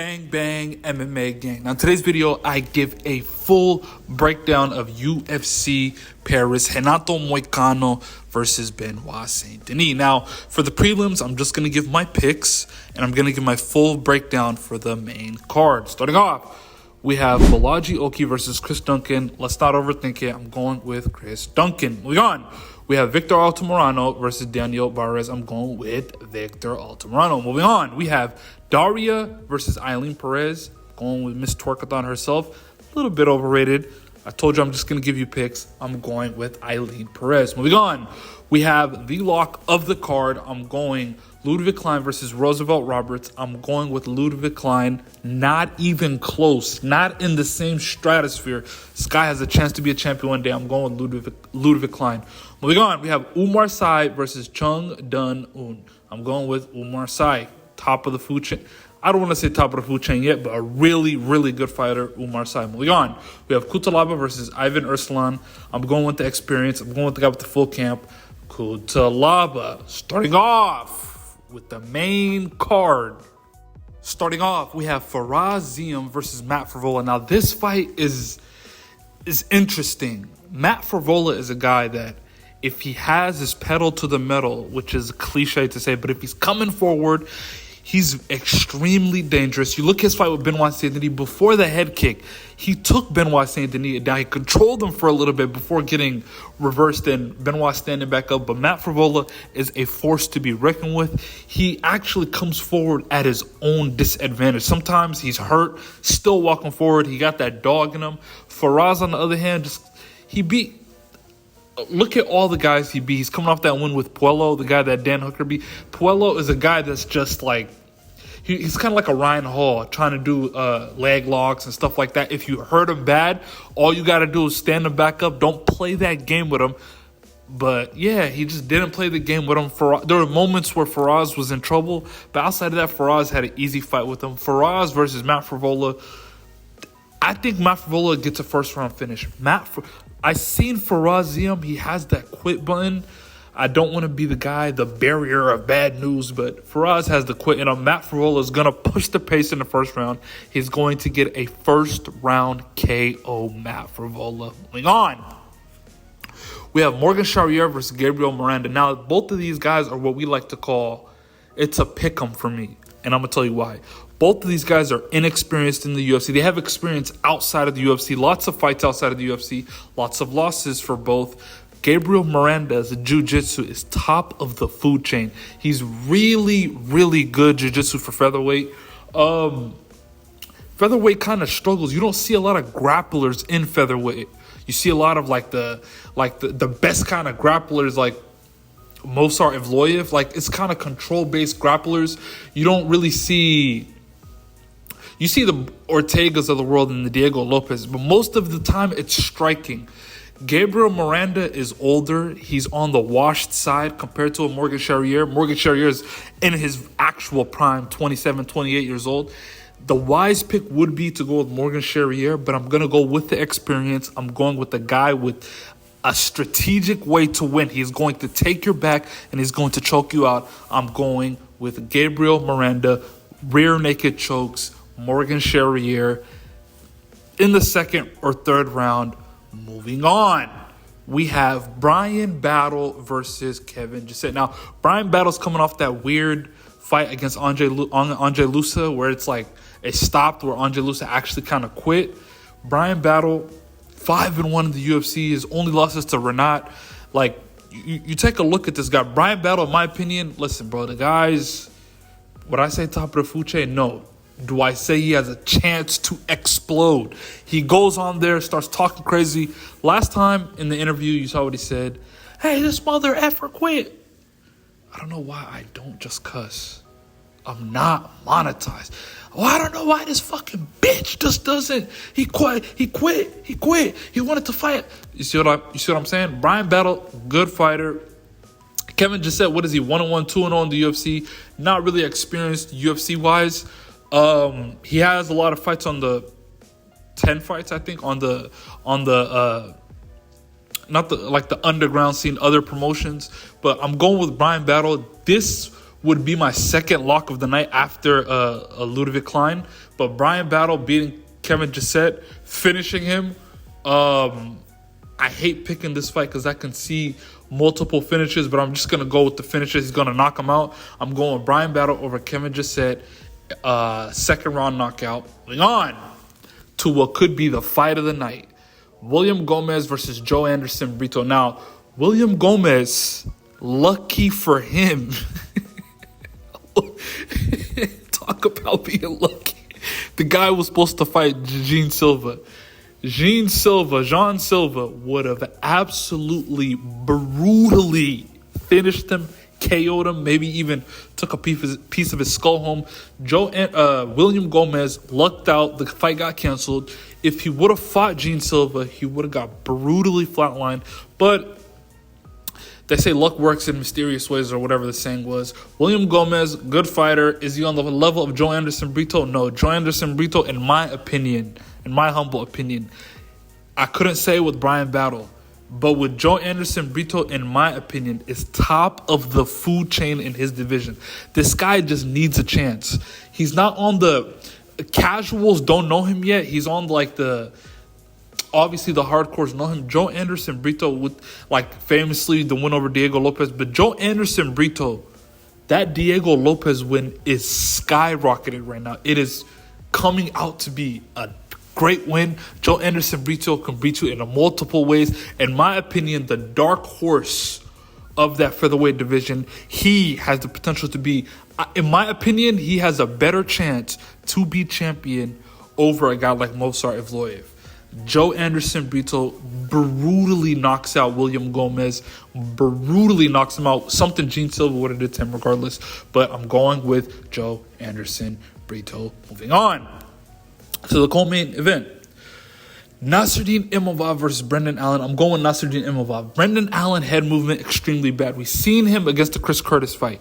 Bang Bang MMA gang. Now in today's video, I give a full breakdown of UFC Paris, Renato Moicano versus Benoit Saint Denis. Now for the prelims, I'm just going to give my picks and I'm going to give my full breakdown for the main card. Starting off, we have Balaji Oki versus Chris Duncan. Let's not overthink it. I'm going with Chris Duncan. Moving on, we have Victor Altamirano versus Daniel Barres. I'm going with Victor Altamirano. Moving on, we have Daria versus Eileen Perez. Going with Miss Twerkathon herself. A little bit overrated. I told you I'm just going to give you picks. I'm going with Eileen Perez. Moving on, we have the lock of the card. I'm going Ludovit Klein versus Roosevelt Roberts. I'm going with Ludovit Klein. Not even close. Not in the same stratosphere. This guy has a chance to be a champion one day. I'm going with Ludovit Klein. Moving on, we have Umar Sy versus Chung Dun Un. I'm going with Umar Sy. Top of the food chain. I don't want to say top of the food chain yet, but a really, really good fighter, Umar Sy. Moving on, we have Kutalaba versus Ivan Ursulan. I'm going with the experience. I'm going with the guy with the full camp, Kutalaba. Starting off with the main card. Starting off, we have Faraz Ziem versus Matt Frevolla. Now, this fight is interesting. Matt Frevolla is a guy that, if he has his pedal to the metal, which is a cliche to say, but if he's coming forward, he's extremely dangerous. You look at his fight with Benoit Saint Denis before the head kick. He took Benoit Saint Denis down. He controlled him for a little bit before getting reversed and Benoit standing back up. But Matt Frevolla is a force to be reckoned with. He actually comes forward at his own disadvantage. Sometimes he's hurt, still walking forward. He got that dog in him. Faraz, on the other hand, he beat... Look at all the guys he beat. He's coming off that win with Puello, the guy that Dan Hooker beat. Puello is a guy that's just like... He's kind of like a Ryan Hall, trying to do leg locks and stuff like that. If you hurt him bad, all you got to do is stand him back up. Don't play that game with him. But, yeah, he just didn't play the game with him. There were moments where Faraz was in trouble. But outside of that, Faraz had an easy fight with him. Faraz versus Matt Frevolla. I think Matt Frevolla gets a first-round finish. I seen Faraz Ziem. He has that quit button. I don't want to be the guy, the barrier of bad news, but Faraz has the quit. And Matt Frevolla is going to push the pace in the first round. He's going to get a first-round KO, Matt Frevolla. Moving on, we have Morgan Charrier versus Gabriel Miranda. Now, both of these guys are what we like to call, it's a pick-em for me. And I'm going to tell you why. Both of these guys are inexperienced in the UFC. They have experience outside of the UFC. Lots of fights outside of the UFC. Lots of losses for both. Gabriel Miranda's jiu-jitsu is top of the food chain. He's really, really good jiu-jitsu for featherweight. Featherweight kind of struggles. You don't see a lot of grapplers in featherweight. You see a lot of the best kind of grapplers like Movsar Evloev. Like, it's kind of control-based grapplers. You don't really see... You see the Ortegas of the world and the Diego Lopez, but most of the time it's striking. Gabriel Miranda is older. He's on the washed side compared to a Morgan Charrier. Morgan Charrier is in his actual prime, 27, 28 years old. The wise pick would be to go with Morgan Charrier, but I'm going to go with the experience. I'm going with the guy with a strategic way to win. He's going to take your back and he's going to choke you out. I'm going with Gabriel Miranda, rear naked chokes, Morgan Charrier in the second or third round. Moving on, we have Brian Battle versus Kevin Gisette. Now, Brian Battle's coming off that weird fight against Andre Lusa where it's like it stopped, where Andre Lusa actually kind of quit. Brian Battle, 5-1 in the UFC. His only losses to Renato. Like, you take a look at this guy. Brian Battle, in my opinion, listen, bro, the guy's, would I say top of the food chain? No. Do I say he has a chance to explode? He goes on there, starts talking crazy. Last time in the interview, you saw what he said. Hey, this mother effer quit. I don't know why I don't just cuss. I'm not monetized. Oh, I don't know why this fucking bitch just doesn't. He quit. He wanted to fight. You see what I'm saying? Brian Battle, good fighter. Kevin Gisette, what is he? 1-1, 2-0 in the UFC. Not really experienced UFC-wise. He has a lot of fights on the 10 fights, I think, on the not the underground scene, other promotions. But I'm going with Brian Battle. This would be my second lock of the night after Ludovit Klein. But Brian Battle beating Kevin Gisette, finishing him. I hate picking this fight because I can see multiple finishes, but I'm just going to go with the finishes. He's going to knock him out. I'm going with Brian Battle over Kevin Gisette, second round knockout. Moving on to what could be the fight of the night. William Gomez versus Joe Anderson Brito. Now, William Gomez, lucky for him. Talk about being lucky. The guy was supposed to fight Jean Silva. Jean Silva would have absolutely brutally finished him, KO'd him, maybe even took a piece of his skull home. William Gomez lucked out. The fight got canceled. If he would have fought Jean Silva, he would have got brutally flatlined. But they say luck works in mysterious ways, or whatever the saying was. William Gomez, good fighter. Is he on the level of Joe Anderson Brito? No. Joe Anderson Brito, in my humble opinion, I couldn't say with Brian Battle, but with Joe Anderson Brito, in my opinion, is top of the food chain in his division. This guy just needs a chance. He's not on the casuals, don't know him yet. He's on obviously the hardcores know him. Joe Anderson Brito, with famously the win over Diego Lopez, but Joe Anderson Brito, that Diego Lopez win is skyrocketed right now. It is coming out to be a great win. Joe Anderson Brito can beat you in multiple ways. In my opinion, the dark horse of that featherweight division, he has the potential to be, in my opinion, he has a better chance to be champion over a guy like Movsar Evloev. Joe Anderson Brito brutally knocks out William Gomez, brutally knocks him out. Something Jean Silva would have did to him regardless. But I'm going with Joe Anderson Brito. Moving on to the co-main event. Nasruddin Imavov versus Brendan Allen. I'm going with Nasruddin Imavov. Brendan Allen, head movement extremely bad. We've seen him against the Chris Curtis fight.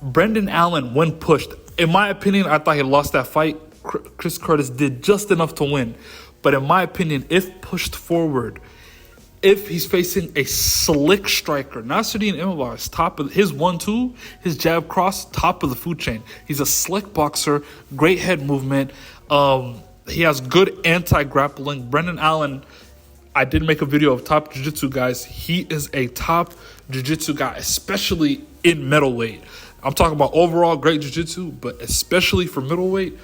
Brendan Allen, when pushed, in my opinion, I thought he lost that fight. Chris Curtis did just enough to win. But in my opinion, if pushed forward, if he's facing a slick striker, Nasruddin Imavov is top of his 1-2, his jab cross, top of the food chain. He's a slick boxer, great head movement. He has good anti-grappling. Brendan Allen, I did make a video of top jiu-jitsu guys. He is a top jiu-jitsu guy, especially in middleweight. I'm talking about overall great jiu-jitsu, but especially for middleweight,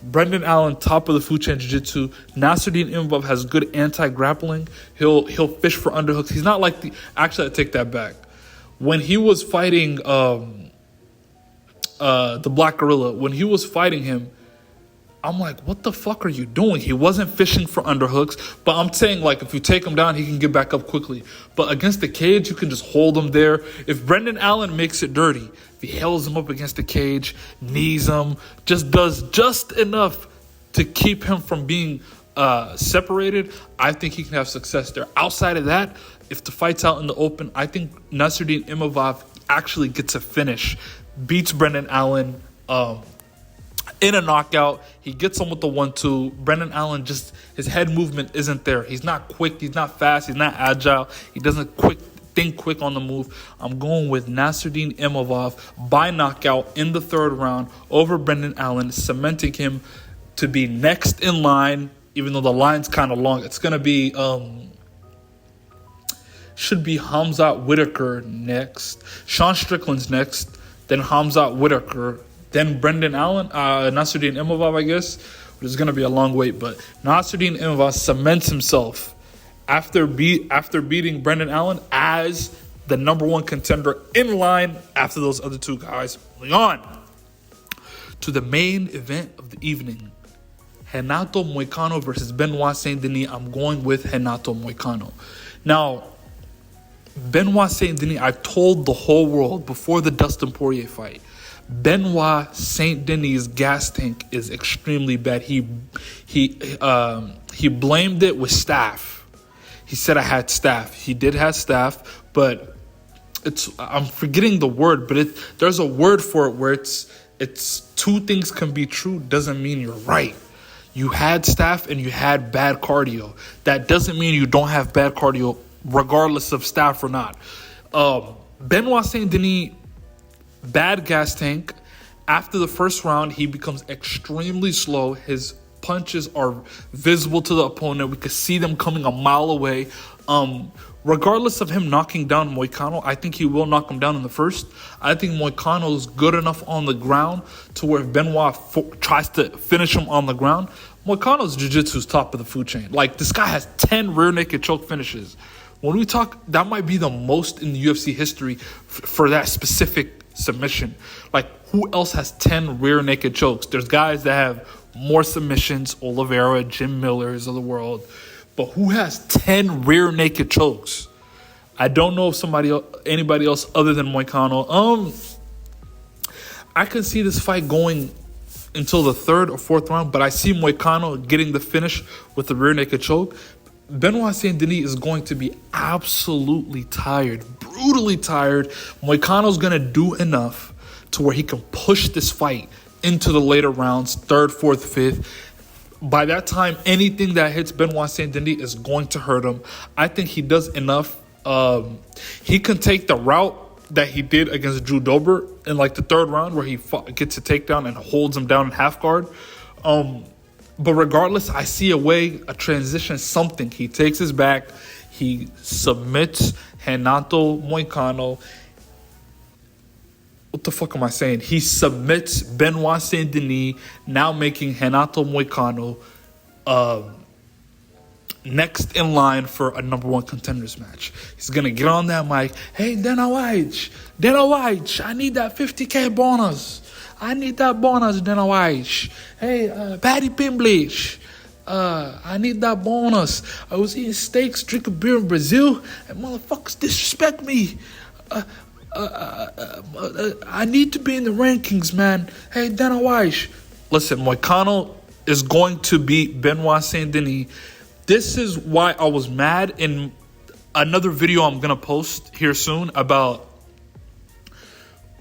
Brendan Allen, top of the food chain jiu-jitsu. Nasruddin Imavov has good anti-grappling. He'll fish for underhooks. He's not like the... Actually, I take that back. When he was fighting the Black Gorilla, when he was fighting him, I'm like, what the fuck are you doing? He wasn't fishing for underhooks. But I'm saying, if you take him down, he can get back up quickly. But against the cage, you can just hold him there. If Brendan Allen makes it dirty, if he held him up against the cage, knees him, just does just enough to keep him from being separated, I think he can have success there. Outside of that, if the fight's out in the open, I think Nasruddin Imavov actually gets a finish, beats Brendan Allen in a knockout. He gets him with the 1-2. Brendan Allen, just his head movement isn't there. He's not quick. He's not fast. He's not agile. He doesn't think quick on the move. I'm going with Nasruddin Imavov by knockout in the third round over Brendan Allen, cementing him to be next in line, even though the line's kind of long. It's going to be, should be Hamzat Whitaker next. Sean Strickland's next. Then Hamzat Whitaker. Then Brendan Allen, Nasruddin Imavov, I guess. But it's going to be a long wait. But Nasruddin Imavov cements himself after beating Brendan Allen as the number one contender in line after those other two guys. Moving on to the main event of the evening. Renato Moicano versus Benoit Saint Denis. I'm going with Renato Moicano. Now, Benoit Saint Denis, I told the whole world before the Dustin Poirier fight, Benoit Saint Denis' gas tank is extremely bad. He blamed it with staph. He said I had staph. He did have staph, but I'm forgetting the word, but there's a word for it where it's two things can be true doesn't mean you're right. You had staph and you had bad cardio. That doesn't mean you don't have bad cardio regardless of staph or not. Benoit Saint Denis, bad gas tank, After the first round, he becomes extremely slow. His punches are visible to the opponent. We could see them coming a mile away. Regardless of him knocking down Moicano, I think he will knock him down in the first. I think Moicano is good enough on the ground to where if Benoit tries to finish him on the ground, Moicano's jiu-jitsu is top of the food chain. Like, this guy has 10 rear naked choke finishes. When we talk, that might be the most in the UFC history for that specific submission. Like, who else has 10 rear naked chokes? There's guys that have more submissions, Oliveira, Jim Millers of the world. But who has 10 rear naked chokes? I don't know if anybody else other than Moicano. I can see this fight going until the third or fourth round, but I see Moicano getting the finish with the rear naked choke. Benoit Saint Denis is going to be absolutely tired, brutally tired. Moicano's going to do enough to where he can push this fight into the later rounds, third, fourth, fifth. By that time, anything that hits Benoit Saint Denis is going to hurt him. I think he does enough. He can take the route that he did against Drew Dober in like the third round where he gets a takedown and holds him down in half guard. But regardless, I see a transition, something. He takes his back. He submits Renato Moicano. What the fuck am I saying? He submits Benoit Saint Denis, now making Renato Moicano next in line for a number one contenders match. He's going to get on that mic. Hey, Dana White, I need that 50K bonus. I need that bonus, Dana White. Hey, Patty Pimblech, I need that bonus. I was eating steaks, drinking beer in Brazil, and motherfuckers disrespect me. I need to be in the rankings, man. Hey, Dana White. Listen, Moicano is going to beat Benoit Saint Denis. This is why I was mad in another video I'm going to post here soon about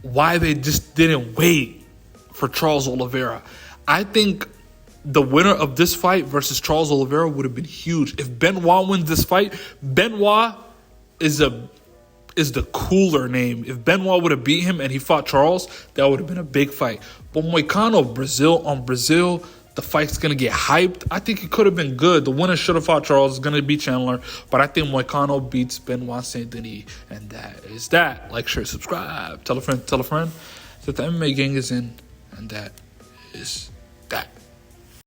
why they just didn't wait for Charles Oliveira. I think the winner of this fight versus Charles Oliveira would have been huge. If Benoit wins this fight, Benoit is the cooler name. If Benoit would have beat him and he fought Charles, that would have been a big fight. But Moicano, Brazil, the fight's going to get hyped. I think it could have been good. The winner should have fought Charles. It's going to be Chandler. But I think Moicano beats Benoit Saint Denis. And that is that. Like, share, subscribe. Tell a friend. That the MMA gang is in. And that is that.